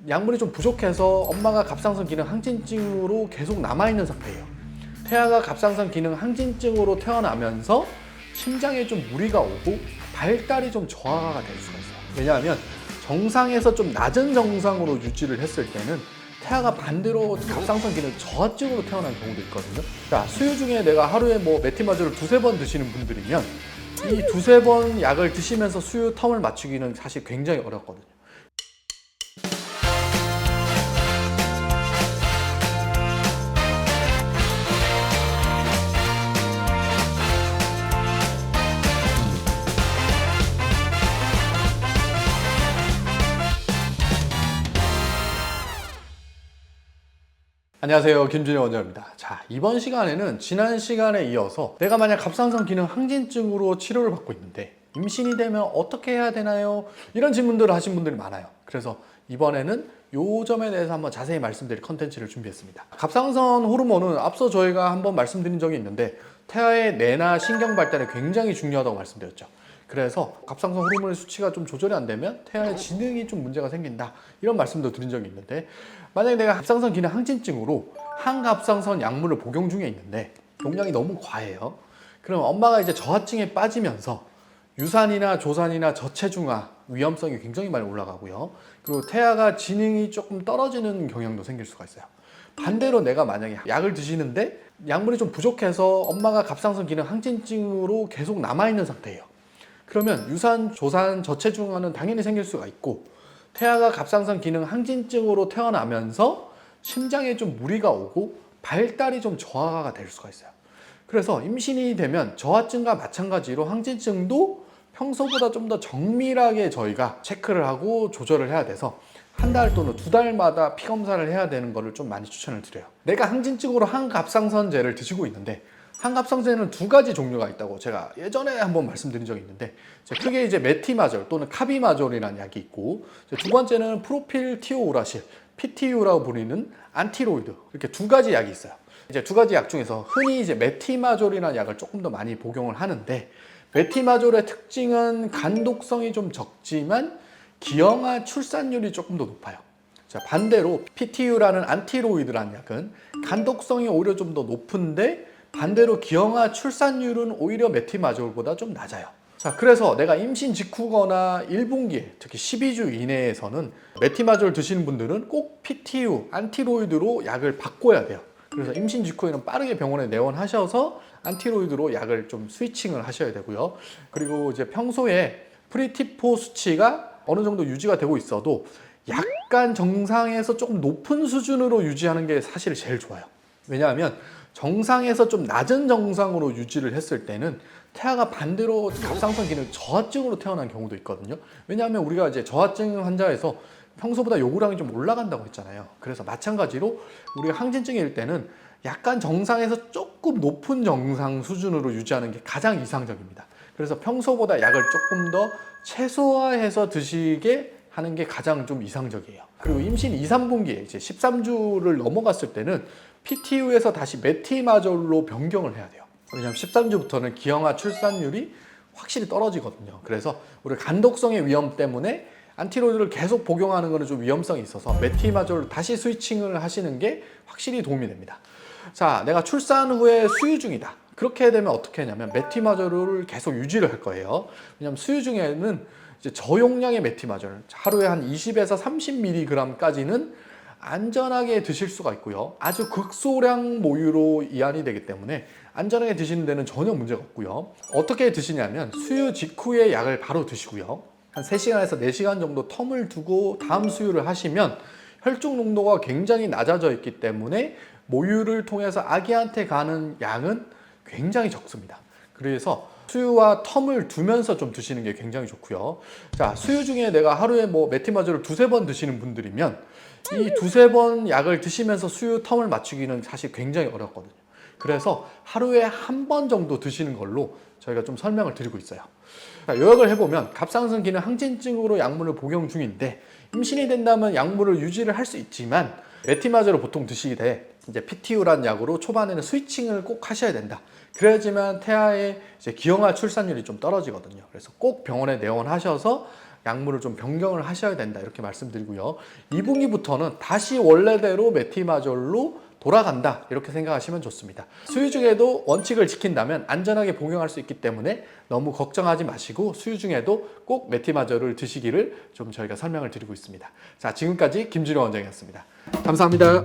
약물이 좀 부족해서 엄마가 갑상선 기능 항진증으로 계속 남아있는 상태예요. 태아가 갑상선 기능 항진증으로 태어나면서 심장에 좀 무리가 오고 발달이 좀 저하가 될 수가 있어요. 왜냐하면 정상에서 좀 낮은 정상으로 유지를 했을 때는 태아가 반대로 갑상선 기능 저하증으로 태어난 경우도 있거든요. 자, 수유 중에 내가 하루에 메티마졸을 두세 번 드시는 분들이면 이 두세 번 약을 드시면서 수유 텀을 맞추기는 사실 굉장히 어렵거든요. 안녕하세요, 김준영 원장입니다. 자, 이번 시간에는 지난 시간에 이어서 내가 만약 갑상선 기능 항진증으로 치료를 받고 있는데 임신이 되면 어떻게 해야 되나요? 이런 질문들을 하신 분들이 많아요. 그래서 이번에는 요 점에 대해서 한번 자세히 말씀드릴 컨텐츠를 준비했습니다. 갑상선 호르몬은 앞서 저희가 한번 말씀드린 적이 있는데 태아의 뇌나 신경 발달에 굉장히 중요하다고 말씀드렸죠. 그래서 갑상선 호르몬의 수치가 좀 조절이 안 되면 태아의 지능이 좀 문제가 생긴다, 이런 말씀도 드린 적이 있는데, 만약에 내가 갑상선 기능 항진증으로 항갑상선 약물을 복용 중에 있는데 용량이 너무 과해요. 그럼 엄마가 이제 저하증에 빠지면서 유산이나 조산이나 저체중아 위험성이 굉장히 많이 올라가고요. 그리고 태아가 지능이 조금 떨어지는 경향도 생길 수가 있어요. 반대로 내가 만약에 약을 드시는데 약물이 좀 부족해서 엄마가 갑상선 기능 항진증으로 계속 남아있는 상태예요. 그러면 유산, 조산, 저체중아는 당연히 생길 수가 있고, 태아가 갑상선 기능 항진증으로 태어나면서 심장에 좀 무리가 오고 발달이 좀 저하가 될 수가 있어요. 그래서 임신이 되면 저하증과 마찬가지로 항진증도 평소보다 좀 더 정밀하게 저희가 체크를 하고 조절을 해야 돼서 한 달 또는 두 달마다 피 검사를 해야 되는 거를 좀 많이 추천을 드려요. 내가 항진증으로 항갑상선제를 드시고 있는데 항갑상선제는 두 가지 종류가 있다고 제가 예전에 한번 말씀드린 적이 있는데, 크게 이제 메티마졸 또는 카비마졸이라는 약이 있고, 두 번째는 프로필티오우라실, PTU라고 부르는 안티로이드, 이렇게 두 가지 약이 있어요. 이제 두 가지 약 중에서 흔히 이제 메티마졸이라는 약을 조금 더 많이 복용을 하는데, 메티마졸의 특징은 간독성이 좀 적지만 기형아 출산율이 조금 더 높아요. 자, 반대로 PTU라는 안티로이드라는 약은 간독성이 오히려 좀 더 높은데 반대로 기형아 출산율은 오히려 메티마졸보다 좀 낮아요. 자, 그래서 내가 임신 직후거나 1분기에 특히 12주 이내에서는 메티마졸 드시는 분들은 꼭 PTU, 안티로이드로 약을 바꿔야 돼요. 그래서 임신 직후에는 빠르게 병원에 내원하셔서 안티로이드로 약을 좀 스위칭을 하셔야 되고요. 그리고 이제 평소에 프리티포 수치가 어느 정도 유지가 되고 있어도 약간 정상에서 조금 높은 수준으로 유지하는 게 사실 제일 좋아요. 왜냐하면 정상에서 좀 낮은 정상으로 유지를 했을 때는 태아가 반대로 갑상선 기능 저하증으로 태어난 경우도 있거든요. 왜냐하면 우리가 이제 저하증 환자에서 평소보다 요구량이 좀 올라간다고 했잖아요. 그래서 마찬가지로 우리가 항진증일 때는 약간 정상에서 조금 높은 정상 수준으로 유지하는 게 가장 이상적입니다. 그래서 평소보다 약을 조금 더 최소화해서 드시게 하는 게 가장 좀 이상적이에요. 그리고 임신 2, 3분기에 이제 13주를 넘어갔을 때는 PTU에서 다시 메티마졸로 변경을 해야 돼요. 왜냐하면 13주부터는 기형아 출산율이 확실히 떨어지거든요. 그래서 우리 간독성의 위험 때문에 안티로이드를 계속 복용하는 것은 좀 위험성이 있어서 메티마졸로 다시 스위칭을 하시는 게 확실히 도움이 됩니다. 자, 내가 출산 후에 수유 중이다. 그렇게 되면 어떻게 하냐면 메티마졸을 계속 유지를 할 거예요. 왜냐하면 수유 중에는 이제 저용량의 메티마졸, 하루에 한 20에서 30mg까지는 안전하게 드실 수가 있고요. 아주 극소량 모유로 이완이 되기 때문에 안전하게 드시는 데는 전혀 문제가 없고요. 어떻게 드시냐면 수유 직후에 약을 바로 드시고요. 한 3시간에서 4시간 정도 텀을 두고 다음 수유를 하시면 혈중 농도가 굉장히 낮아져 있기 때문에 모유를 통해서 아기한테 가는 양은 굉장히 적습니다. 그래서 수유와 텀을 두면서 좀 드시는 게 굉장히 좋고요. 자, 수유 중에 내가 하루에 메티마졸을 두세 번 드시는 분들이면 이 두세 번 약을 드시면서 수유 텀을 맞추기는 사실 굉장히 어렵거든요. 그래서 하루에 한 번 정도 드시는 걸로 저희가 좀 설명을 드리고 있어요. 자, 요약을 해보면 갑상선 기능 항진증으로 약물을 복용 중인데 임신이 된다면 약물을 유지를 할 수 있지만 메티마졸을 보통 드시되 이제 PTU라는 약으로 초반에는 스위칭을 꼭 하셔야 된다. 그래야지만 태아의 이제 기형아 출산율이 좀 떨어지거든요. 그래서 꼭 병원에 내원하셔서 약물을 좀 변경을 하셔야 된다 이렇게 말씀드리고요. 2분기부터는 다시 원래대로 메티마졸로 돌아간다 이렇게 생각하시면 좋습니다. 수유 중에도 원칙을 지킨다면 안전하게 복용할 수 있기 때문에 너무 걱정하지 마시고 수유 중에도 꼭 메티마졸을 드시기를 좀 저희가 설명을 드리고 있습니다. 자, 지금까지 김준호 원장이었습니다. 감사합니다.